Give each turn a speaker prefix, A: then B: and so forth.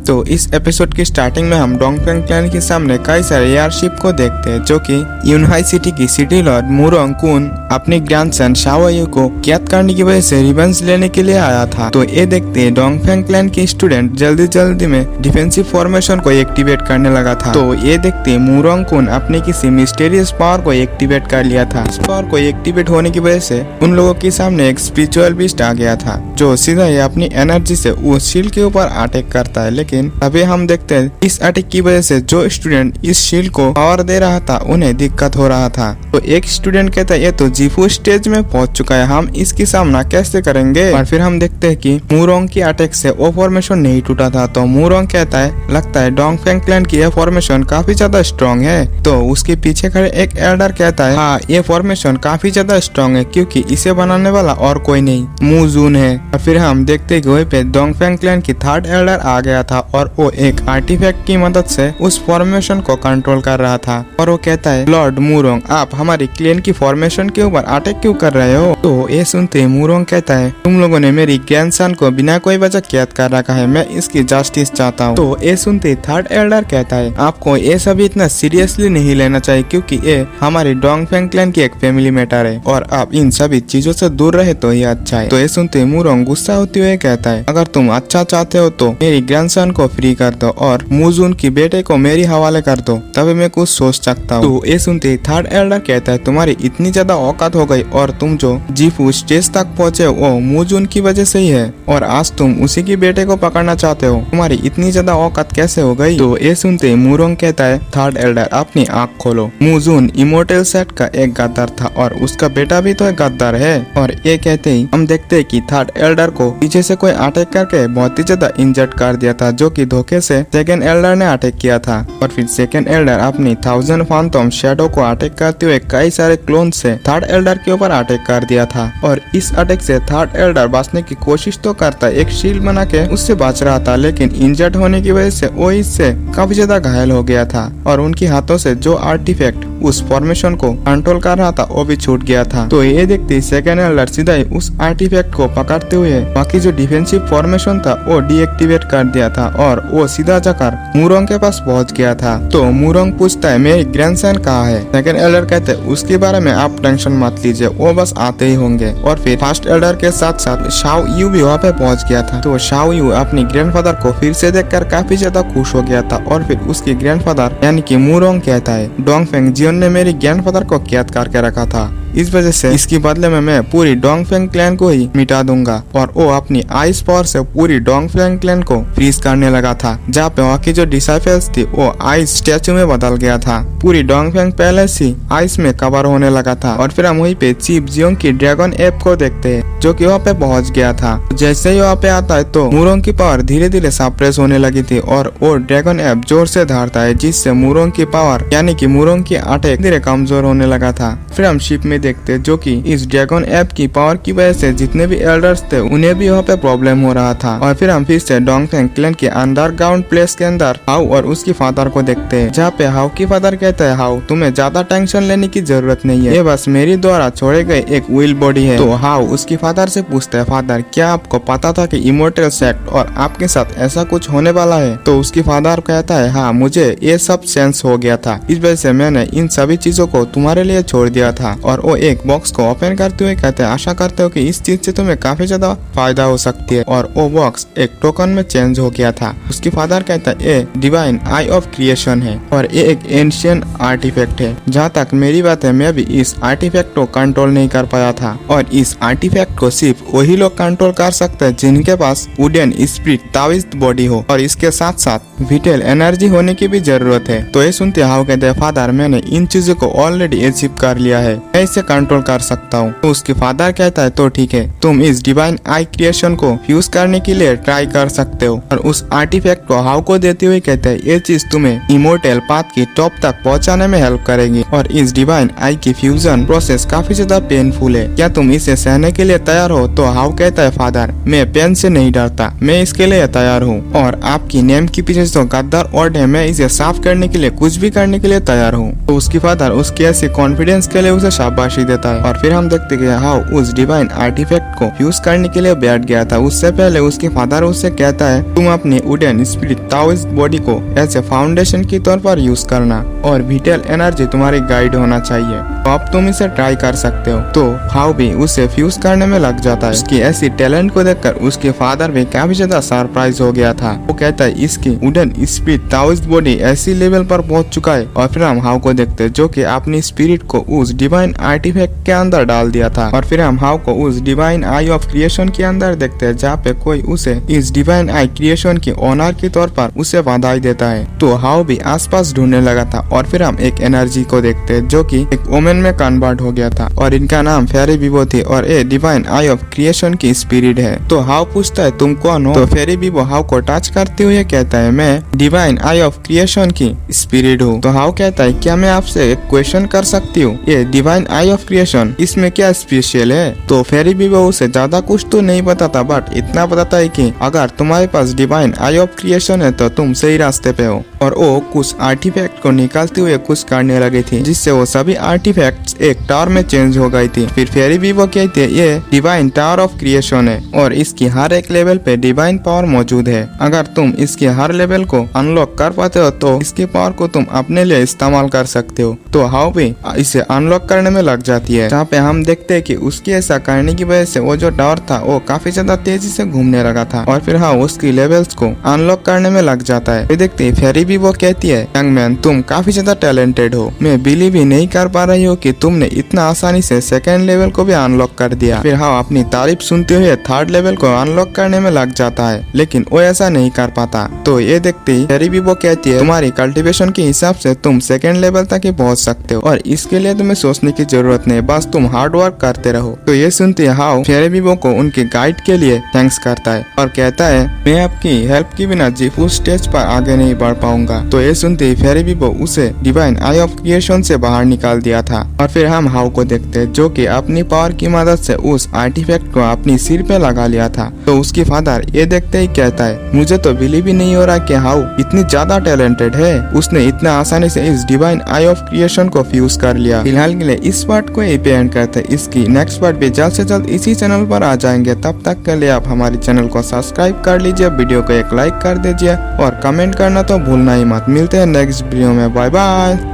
A: तो इस एपिसोड की स्टार्टिंग में हम डोंगफेंग क्लैन के सामने कई सारे एयरशिप को देखते हैं जो कि यूनहाई सिटी की सिटी लॉर्ड मुरोंग कुन अपने ग्रैंडसन शाओयू को कैद करने की वजह से रिवेंज लेने के लिए आया था। तो ये देखते हैं डोंगफेंग क्लैन के स्टूडेंट जल्दी में डिफेंसिव फॉर्मेशन को एक्टिवेट करने लगा था। तो ये देखते मुरोंग कुन अपने किसी मिस्टीरियस पावर को एक्टिवेट कर लिया था। इस पावर को एक्टिवेट होने की वजह से उन लोगों के सामने एक स्पिरिचुअल बीस्ट आ गया था जो सीधा ही अपनी एनर्जी से उस शील्ड के ऊपर अटैक करता है। लेकिन अभी हम देखते हैं इस अटैक की वजह से जो स्टूडेंट इस शील्ड को पावर दे रहा था उन्हें दिक्कत हो रहा था। तो एक स्टूडेंट कहता है ये तो जीफू स्टेज में पहुंच चुका है, हम इसकी सामना कैसे करेंगे। और फिर हम देखते हैं कि मुरोंग की अटैक से वो फॉर्मेशन नहीं टूटा था। तो मुरोंग कहता है लगता है डोंगफेंग क्लैन की यह फॉर्मेशन काफी ज्यादा स्ट्रॉन्ग है। तो उसके पीछे खड़े एक एल्डर कहता है हाँ ये फॉर्मेशन काफी ज्यादा स्ट्रॉन्ग है क्योंकि इसे बनाने वाला और कोई नहीं मू जून है। और फिर हम देखते हैं वहीं पे डोंगफेंग क्लैन की थर्ड एल्डर आ गया था और वो एक आर्टिफैक्ट की मदद से उस फॉर्मेशन को कंट्रोल कर रहा था। और वो कहता है लॉर्ड मुरोंग आप हमारी क्लैन की फॉर्मेशन के ऊपर अटैक क्यों कर रहे हो। तो ये सुनते मुरोंग कहता है तुम लोगों ने मेरी ग्रैंडसन को बिना कोई वजह कैद कर रखा है, मैं इसकी जस्टिस चाहता हूँ। तो ये सुनते थर्ड एल्डर कहता है आपको ये सब इतना सीरियसली नहीं लेना चाहिए क्योंकि ये हमारी डोंगफेंग क्लैन की एक फैमिली मैटर है और आप इन सभी चीजों से दूर रहे तो ही अच्छा है। तो ये सुनते मुरोंग गुस्सा होते हुए कहता है अगर तुम अच्छा चाहते हो तो मेरी ग्रैंडसन को फ्री कर दो और मुजून की बेटे को मेरी हवाले कर दो, तभी मैं कुछ सोच सकता हूँ। तो ये सुनते थर्ड एल्डर कहता है तुम्हारी इतनी ज्यादा औकात हो गई और तुम जो जीफू स्टेज तक पहुँचे वो मुजून की वजह से ही है और आज तुम उसी की बेटे को पकड़ना चाहते हो, तुम्हारी इतनी ज्यादा औकात कैसे हो गई। तो ये सुनते मुरोंग कहता है थर्ड एल्डर अपनी आँख खोलो, मुजून इमोर्टल सेट का एक गद्दार था और उसका बेटा भी तो एक गद्दार है। और ये कहते ही हम देखते हैं कि थर्ड एल्डर को पीछे से कोई अटैक करके बहुत ही ज्यादा इंजर्ड कर दिया था जो कि धोखे से सेकंड एल्डर ने अटैक किया था। और फिर सेकंड एल्डर अपनी 1000 फैंटम शैडो को अटैक करते हुए कई सारे क्लोन से थर्ड एल्डर के ऊपर अटैक कर दिया था। और इस अटैक से थर्ड एल्डर बचने की कोशिश तो करता, एक शील्ड बना के उससे बच रहा था, लेकिन इंजर्ड होने की वजह से वो इससे काफी ज्यादा घायल हो गया था और उनके हाथों से जो आर्टिफैक्ट उस फॉर्मेशन को कंट्रोल कर रहा था वो भी छूट गया था। तो ये देखते सेकंड एल्डर सीधा ही उस आर्टिफैक्ट को पकड़ते हुए बाकी जो डिफेंसिव फॉर्मेशन था वो डीएक्टिवेट कर दिया था और वो सीधा जाकर मुरोंग के पास पहुंच गया था। तो मुरोंग पूछता है मेरी ग्रैंडसन कहाँ है। सेकंड एल्डर कहते हैं उसके बारे में आप टेंशन मत लीजिए, वो बस आते ही होंगे। और फिर फर्स्ट एल्डर के साथ साथ शाओ यू भी वहाँ पे पहुंच गया था। तो शाओ यू अपनी ग्रैंडफादर को फिर से देखकर काफी ज्यादा खुश हो गया था। और फिर उसके ग्रैंडफादर यानी कि मुरोंग कहता है डोंगफेंग जियोन ने मेरी ग्रैंडफादर को कैद करके रखा था, इस वजह से इसके बदले में मैं पूरी डोंगफेंग क्लैन को ही मिटा दूंगा। और वो अपनी आइस पावर से पूरी डोंगफेंग क्लैन को फ्रीज करने लगा था, जहाँ पे वहाँ की जो डिसाइपल्स थी वो आइस स्टैचू में बदल गया था। पूरी डोंगफेंग पैलेस ही आइस में कवर होने लगा था। और फिर हम वहीं पे चीफ जियोंग की ड्रैगन एप को देखते हैं जो कि वहाँ पे पहुंच गया था। जैसे ही वहाँ पे आता है तो मुरोंग की पावर धीरे धीरे सप्रेस होने लगी थी और वो ड्रैगन एप जोर से धारता है जिससे मुरोंग की पावर यानी कि मुरोंग की अटैक धीरे कमजोर होने लगा था। फिर हम शिप में देखते जो कि इस ड्रैगन एप की पावर की वजह से जितने भी एल्डर्स थे उन्हें भी वहाँ पे प्रॉब्लम हो रहा था। और फिर हम फिर से डोंगफेंग क्लैन के अंडरग्राउंड प्लेस के अंदर हाउ और उसकी फादर को देखते हैं, जहाँ पे हाउ की फादर कहता है हाउ तुम्हें ज्यादा टेंशन लेने की जरूरत नहीं है, ये बस मेरी द्वारा छोड़े गए एक विल बॉडी है। तो हाउ उसकी फादर से पूछता है फादर क्या आपको पता था कि इमोर्टल सेक्ट और आपके साथ ऐसा कुछ होने वाला है। तो उसकी फादर कहता है हाँ मुझे ये सब सेंस हो गया था, इस वजह से मैंने इन सभी चीजों को तुम्हारे लिए छोड़ दिया था। और वो एक बॉक्स को ओपन करते हुए कहते हैं आशा करते हो कि इस चीज से तुम्हें काफी ज्यादा फायदा हो सकती है। और वो बॉक्स एक टोकन में चेंज हो गया था। उसकी फादर कहता है ये डिवाइन आई ऑफ क्रिएशन है और ये एक एंशिएंट आर्टिफैक्ट है। जहाँ तक मेरी बात है मैं भी इस आर्टिफैक्ट को कंट्रोल नहीं कर पाया था और इस आर्टिफैक्ट को सिर्फ वही लोग कंट्रोल कर सकते हैं जिनके पास वुडन स्पिरिट ताविस्ट बॉडी हो और इसके साथ साथ विटल एनर्जी होने की भी जरूरत है। तो ये सुनते हाउ कहते हैं फादर मैंने इन चीजों को ऑलरेडी अचीव कर लिया है, मैं इसे कंट्रोल कर सकता हूँ। तो उसके फादर कहता है तो ठीक है तुम इस डिवाइन आई क्रिएशन को फ्यूज करने के लिए ट्राई कर सकते हो। और उस आर्टिफैक्ट को हाउ को देते हुए कहते हैं ये चीज तुम्हें इमोर्टल पाथ की टॉप तक पहुँचाने में हेल्प करेगी और इस डिवाइन आई की फ्यूजन प्रोसेस काफी ज्यादा पेनफुल है, क्या तुम इसे सहने के लिए तैयार हो। तो हाउ कहता है फादर मैं पेन से नहीं डरता, मैं इसके लिए तैयार हूँ और आपकी नेम के पीछे जो गद्दार वर्ड है मैं इसे साफ करने के लिए कुछ भी करने के लिए तैयार हूँ। तो उसकी फादर उसकी ऐसी कॉन्फिडेंस के लिए उसे शाबाश शाबाशी देता है। और फिर हम देखते हैं हाउ उस डिवाइन आर्टिफैक्ट को फ्यूज करने के लिए बैठ गया था। उससे पहले उसके फादर उससे कहता है तुम अपनी वुडन स्पिरिट ताओइस्ट बॉडी को ऐसे फाउंडेशन के तौर पर यूज करना और विटल एनर्जी तुम्हारी गाइड होना चाहिए, तो अब तुम इसे ट्राई कर सकते हो। तो हाउ भी उसे फ्यूज करने में लग जाता है। उसकी ऐसी टैलेंट को देखकर उसके फादर भी काफी ज्यादा सरप्राइज हो गया था। वो कहता है इसकी वुडन स्पिरिट ताओइस्ट बॉडी ऐसी लेवल पर पहुंच चुका है। और फिर हम हाउ को देखते हैं जो कि अपनी स्पिरिट को उस डिवाइन आर्टिफैक्ट के अंदर डाल दिया था। और फिर हम हाउ को उस डिवाइन आई ऑफ क्रिएशन के अंदर देखते हैं जहाँ पे कोई उसे इस डिवाइन आई क्रिएशन की ओनर के तौर पर उसे बधाई देता है। तो हाउ भी आसपास ढूंढने लगा था। और फिर हम एक एनर्जी को देखते हैं जो कि एक वोमेन में कन्वर्ट हो गया था और इनका नाम फेरी बीबो थी और ये डिवाइन आई ऑफ क्रिएशन की स्पिरिट है। तो हाउ पूछता है तुम कौन हो? तो फेरी बीबो हाउ को टच करते हुए कहता है मैं डिवाइन आई ऑफ क्रिएशन की स्पिरिट हूँ। तो हाउ कहता है क्या मैं आपसे एक क्वेश्चन कर सकती हूँ? ये डिवाइन आई ऑफ क्रिएशन इसमें क्या स्पेशल है? तो फेरी बीबो उसे ज्यादा कुछ तो नहीं बताता बट इतना बताता है कि अगर तुम्हारे पास डिवाइन आई ऑफ क्रिएशन है तो तुम सही रास्ते पे हो। और वो कुछ आर्टिफैक्ट को निकालते हुए कुछ करने लगी थी जिससे वो सभी आर्टिफैक्ट्स एक टावर में चेंज हो गई थी। फिर फेरी बीबो कहती है ये डिवाइन टावर ऑफ क्रिएशन है और इसकी हर एक लेवल पे डिवाइन पावर मौजूद है। अगर तुम इसके हर लेवल को अनलॉक कर पाते हो तो इसकी पावर को तुम अपने लिए इस्तेमाल कर सकते हो। तो हाउ भी इसे अनलॉक करने में लग जाती है जहाँ पे हम देखते हैं कि उसकी ऐसा करने की वजह से वो जो टावर था वो काफी ज्यादा तेजी से घूमने लगा था। और फिर हाँ उसकी लेवल्स को अनलॉक करने में लग जाता है। फिर देखते फेरी भी वो कहती है यंग मैन तुम काफी ज्यादा टैलेंटेड हो, मैं बिलीव ही नहीं कर पा रही हूँ कि तुमने इतना आसानी से सेकेंड लेवल को भी अनलॉक कर दिया। फिर हाँ अपनी तारीफ सुनते हुए थर्ड लेवल को अनलॉक करने में लग जाता है लेकिन वो ऐसा नहीं कर पाता। तो ये देखते ही फेरी भी वो कहती है तुम्हारी कल्टीवेशन के हिसाब से तुम सेकेंड लेवल तक ही पहुँच सकते हो और इसके लिए तुम्हें सोचने की जरूरत नहीं, बस तुम हार्ड वर्क करते रहो। तो ये सुनते हाउ फेरी बीबो को उनके गाइड के लिए थैंक्स करता है और कहता है मैं आपकी हेल्प के बिना जीफू स्टेज पर आगे नहीं बढ़ पाऊंगा। तो ये सुनते ही फेरी बीबो उसे डिवाइन आई ऑफ क्रिएशन से बाहर निकाल दिया था। और फिर हम हाउ को देखते हैं जो कि अपनी पावर की मदद से उस आर्टिफैक्ट को अपनी सिर पे लगा लिया था। तो उसकी फादर ये देखते ही कहता है मुझे तो बिलीव ही नहीं हो रहा कि हाउ इतनी ज्यादा टैलेंटेड है, उसने इतना आसानी से इस डिवाइन आई ऑफ क्रिएशन को फ्यूज कर लिया। फिलहाल के लिए इस पार्ट को यही पे एंड करते हैं। इसकी नेक्स्ट पार्ट भी जल्द से जल्द इसी चैनल पर आ जाएंगे। तब तक के लिए आप हमारे चैनल को सब्सक्राइब कर लीजिए, वीडियो को एक लाइक कर दीजिए और कमेंट करना तो भूलना ही मत। मिलते हैं नेक्स्ट वीडियो में, बाय बाय।